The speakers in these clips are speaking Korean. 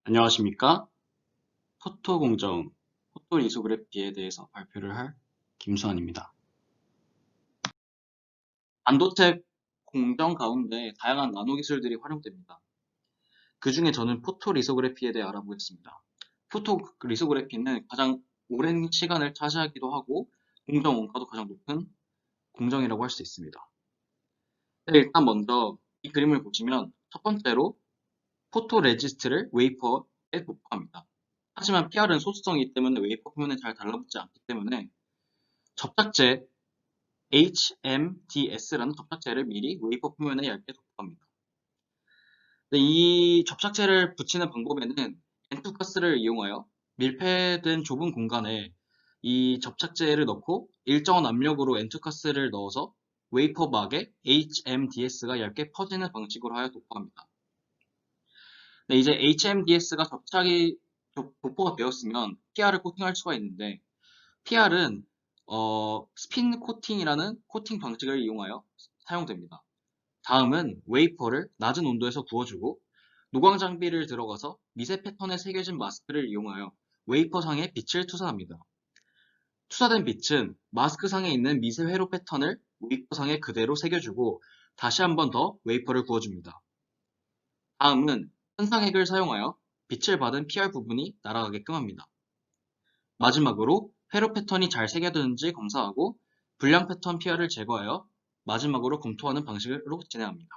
안녕하십니까? 포토 공정, 포토 리소그래피에 대해서 발표를 할 김수환입니다. 반도체 공정 가운데 다양한 나노 기술들이 활용됩니다. 그 중에 저는 포토 리소그래피에 대해 알아보겠습니다. 포토 리소그래피는 가장 오랜 시간을 차지하기도 하고 공정 원가도 가장 높은 공정이라고 할 수 있습니다. 네, 일단 먼저 이 그림을 보시면 첫 번째로 포토 레지스트를 웨이퍼에 도포합니다. 하지만 PR은 소수성이기 때문에 웨이퍼 표면에 잘 달라붙지 않기 때문에 접착제 HMDS라는 접착제를 미리 웨이퍼 표면에 얇게 도포합니다. 이 접착제를 붙이는 방법에는 엔투가스를 이용하여 밀폐된 좁은 공간에 이 접착제를 넣고 일정한 압력으로 엔투가스를 넣어서 웨이퍼 막에 HMDS가 얇게 퍼지는 방식으로 하여 도포합니다. 이제 HMDS가 접착이 도포가 되었으면 PR을 코팅할 수가 있는데 PR은 스핀 코팅이라는 코팅 방식을 이용하여 사용됩니다. 다음은 웨이퍼를 낮은 온도에서 구워주고 노광 장비를 들어가서 미세 패턴에 새겨진 마스크를 이용하여 웨이퍼 상에 빛을 투사합니다. 투사된 빛은 마스크 상에 있는 미세 회로 패턴을 웨이퍼 상에 그대로 새겨주고 다시 한 번 더 웨이퍼를 구워줍니다. 다음은 현상핵을 사용하여 빛을 받은 PR 부분이 날아가게끔 합니다. 마지막으로 회로 패턴이 잘 새겨드는지 검사하고 불량 패턴 PR을 제거하여 마지막으로 검토하는 방식으로 진행합니다.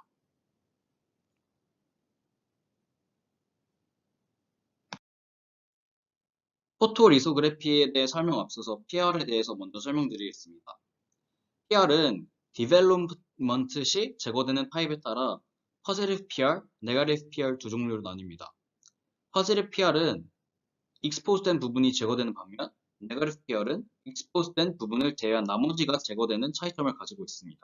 포토 리소그래피에 대해 설명 앞서서 PR에 대해서 먼저 설명드리겠습니다. PR은 디벨롭먼트 시 제거되는 타입에 따라 퍼지티브 PR, 네거티브 PR 두 종류로 나뉩니다. 퍼지티브 PR은 익스포즈된 부분이 제거되는 반면 네거티브 PR은 익스포즈된 부분을 제외한 나머지가 제거되는 차이점을 가지고 있습니다.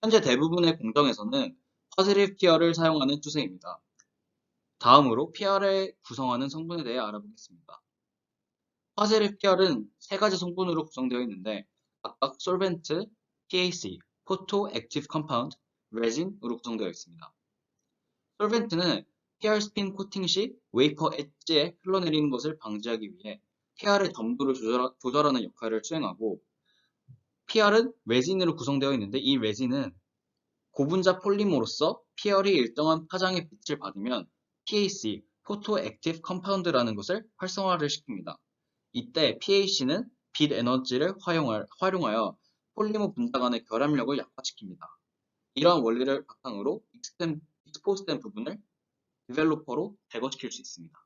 현재 대부분의 공정에서는 퍼지티브 PR을 사용하는 추세입니다. 다음으로 PR을 구성하는 성분에 대해 알아보겠습니다. 퍼지티브 PR은 세 가지 성분으로 구성되어 있는데 각각 솔벤트, PAC, 포토 액티브 컴파운드, 레진으로 구성되어 있습니다. 솔벤트는 PR 스핀 코팅 시 웨이퍼 엣지에 흘러내리는 것을 방지하기 위해 PR의 점도를 조절하는 역할을 수행하고 PR은 레진으로 구성되어 있는데 이 레진은 고분자 폴리머로서 PR이 일정한 파장의 빛을 받으면 PAC, 포토 액티브 컴파운드라는 것을 활성화를 시킵니다. 이때 PAC는 빛 에너지를 활용하여 폴리머 분자 간의 결합력을 약화시킵니다. 이러한 원리를 바탕으로 익스포즈된 부분을 디벨로퍼로 제거시킬 수 있습니다.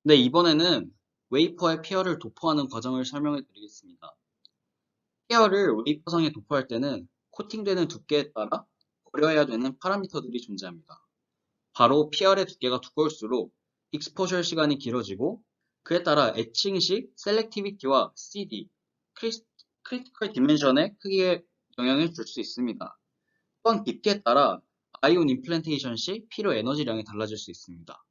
네, 이번에는 웨이퍼의 PR을 도포하는 과정을 설명해 드리겠습니다. PR을 웨이퍼상에 도포할 때는 코팅되는 두께에 따라 고려해야 되는 파라미터들이 존재합니다. 바로 PR의 두께가 두꺼울수록 익스포셜 시간이 길어지고 그에 따라 에칭 시 셀렉티비티와 CD, 크리티컬 디멘션의 크기에 영향을 줄 수 있습니다. 또한 깊이에 따라 아이온 임플란테이션 시 필요 에너지량이 달라질 수 있습니다.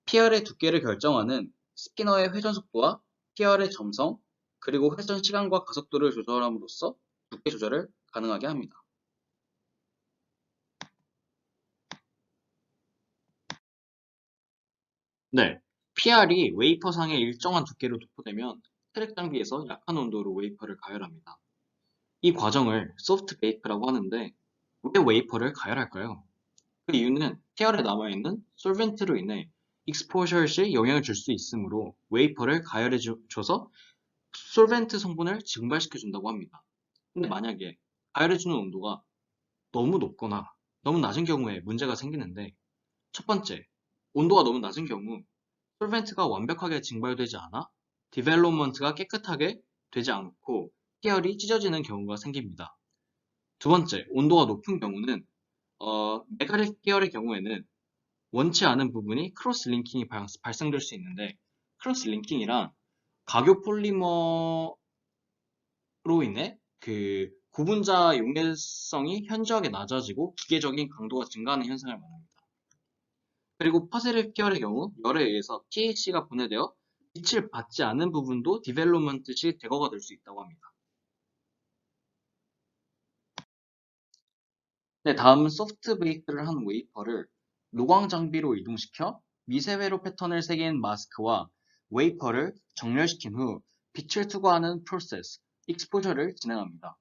PR의 두께를 결정하는 스피너의 회전 속도와 PR의 점성, 그리고 회전 시간과 가속도를 조절함으로써 두께 조절을 가능하게 합니다. 네, PR이 웨이퍼상에 일정한 두께로 도포되면 트랙 장비에서 약한 온도로 웨이퍼를 가열합니다. 이 과정을 소프트 베이크라고 하는데 왜 웨이퍼를 가열할까요? 그 이유는 PR에 남아있는 솔벤트로 인해 익스포셜 시 영향을 줄 수 있으므로 웨이퍼를 가열해줘서 솔벤트 성분을 증발시켜준다고 합니다. 근데 만약에 가열해주는 온도가 너무 높거나 너무 낮은 경우에 문제가 생기는데 첫 번째, 온도가 너무 낮은 경우 솔벤트가 완벽하게 증발되지 않아 디벨롭먼트가 깨끗하게 되지 않고 계열이 찢어지는 경우가 생깁니다. 두 번째, 온도가 높은 경우는 메가렛 계열의 경우에는 원치 않은 부분이 크로스 링킹이 발생될 수 있는데 크로스 링킹이란 가교 폴리머로 인해 그 고분자 용해성이 현저하게 낮아지고 기계적인 강도가 증가하는 현상을 말합니다. 그리고 퍼셀 계열의 경우 열에 의해서 pH가 분해되어 빛을 받지 않는 부분도 디벨롭먼트 시 제거가 될 수 있다고 합니다. 네, 다음은 소프트 베이크를 한 웨이퍼를 노광 장비로 이동시켜 미세회로 패턴을 새긴 마스크와 웨이퍼를 정렬시킨 후 빛을 투과하는 프로세스, 익스포저를 진행합니다.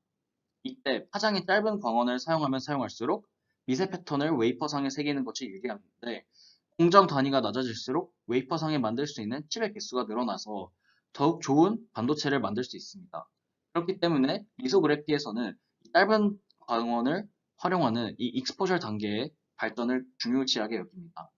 이때 파장이 짧은 광원을 사용하면 사용할수록 미세 패턴을 웨이퍼상에 새기는 것이 유리한데 공정 단위가 낮아질수록 웨이퍼상에 만들 수 있는 칩의 개수가 늘어나서 더욱 좋은 반도체를 만들 수 있습니다. 그렇기 때문에 리소그래피에서는 짧은 광원을 활용하는 이 익스포저 단계의 발전을 중요시하게 여깁니다.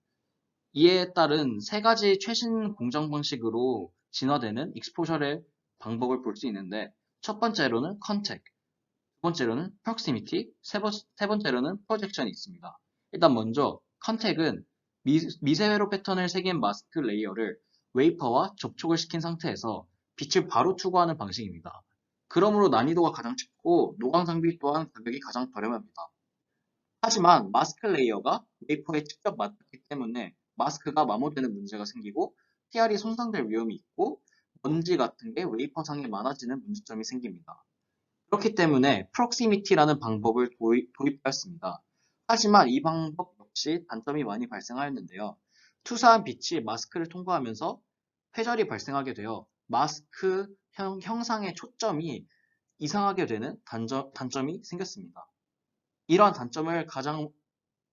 이에 따른 세 가지 최신 공정 방식으로 진화되는 익스포저의 방법을 볼 수 있는데 첫 번째로는 컨택, 두 번째로는 proximity, 세 번째로는 프로젝션이 있습니다. 일단 먼저 컨택은 미세회로 패턴을 새긴 마스크 레이어를 웨이퍼와 접촉을 시킨 상태에서 빛을 바로 투과하는 방식입니다. 그러므로 난이도가 가장 쉽고 노광 장비 또한 가격이 가장 저렴합니다. 하지만 마스크 레이어가 웨이퍼에 직접 맞닿기 때문에 마스크가 마모되는 문제가 생기고 PR이 손상될 위험이 있고 먼지 같은 게 웨이퍼상에 많아지는 문제점이 생깁니다. 그렇기 때문에 프록시미티라는 방법을 도입하였습니다. 하지만 이 방법 역시 단점이 많이 발생하였는데요. 투사한 빛이 마스크를 통과하면서 회절이 발생하게 되어 마스크 형상의 초점이 이상하게 되는 단점이 생겼습니다. 이러한 단점을 가장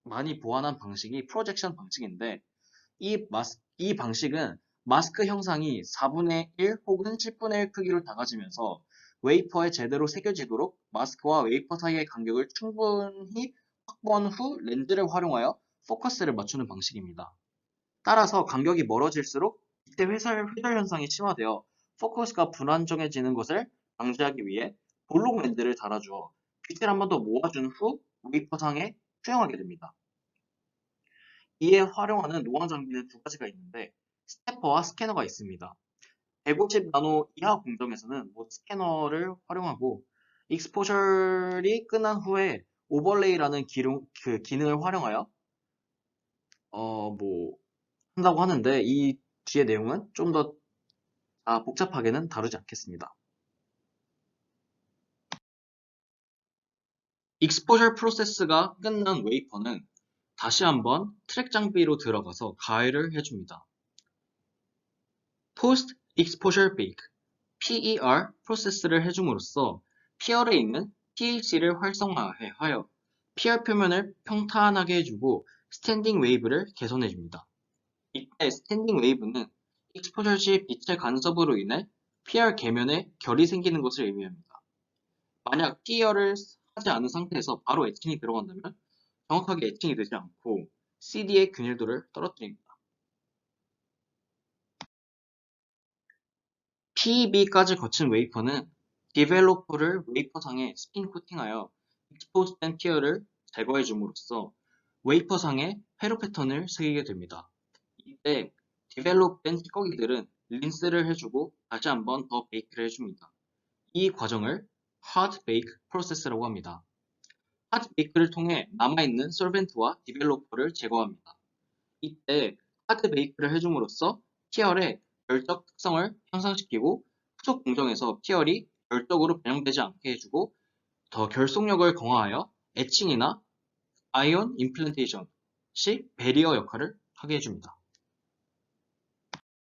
많이 보완한 방식이 프로젝션 방식인데 이 방식은 마스크 형상이 4분의 1 혹은 10분의 1 크기로 작아지면서 웨이퍼에 제대로 새겨지도록 마스크와 웨이퍼 사이의 간격을 충분히 확보한 후 렌즈를 활용하여 포커스를 맞추는 방식입니다. 따라서 간격이 멀어질수록 이때 회절 현상이 심화되어 포커스가 불안정해지는 것을 방지하기 위해 볼록 렌즈를 달아주어 빛을 한 번 더 모아준 후 웨이퍼 상에 투영하게 됩니다. 이에 활용하는 노광 장비는 두 가지가 있는데 스태퍼와 스캐너가 있습니다. 150 나노 이하 공정에서는 스캐너를 활용하고 익스포셜이 끝난 후에 오버레이라는 기능을 활용하여 한다고 하는데 이 뒤의 내용은 좀 더 복잡하게는 다루지 않겠습니다. 익스포셜 프로세스가 끝난 웨이퍼는 다시 한번 트랙 장비로 들어가서 가열을 해줍니다. Post Exposure Bake PER 프로세스를 해줌으로써 PR에 있는 THC를 활성화하여 PR 표면을 평탄하게 해주고 스탠딩 웨이브를 개선해줍니다. 이때 스탠딩 웨이브는 익스포저 시 빛의 간섭으로 인해 PR 계면에 결이 생기는 것을 의미합니다. 만약 PER을 하지 않은 상태에서 바로 에칭이 들어간다면 정확하게 에칭이 되지 않고 CD의 균일도를 떨어뜨립니다. PEB까지 거친 웨이퍼는 디벨로퍼를 웨이퍼상에 스핀 코팅하여 익스포즈된 피어를 제거해 줌으로써 웨이퍼상에 회로 패턴을 새기게 됩니다. 이때 디벨롭된 찌꺼기들은 린스를 해주고 다시 한번 더 베이크를 해줍니다. 이 과정을 hard bake 프로세스라고 합니다. hard bake를 통해 남아있는 솔벤트와 디벨로퍼를 제거합니다. 이때 hard bake를 해줌으로써 피얼의 결적 특성을 향상시키고 후속 공정에서 피얼이 결적으로 변형되지 않게 해주고 더 결속력을 강화하여 에칭이나 아이온 임플란테이션 시 배리어 역할을 하게 해줍니다.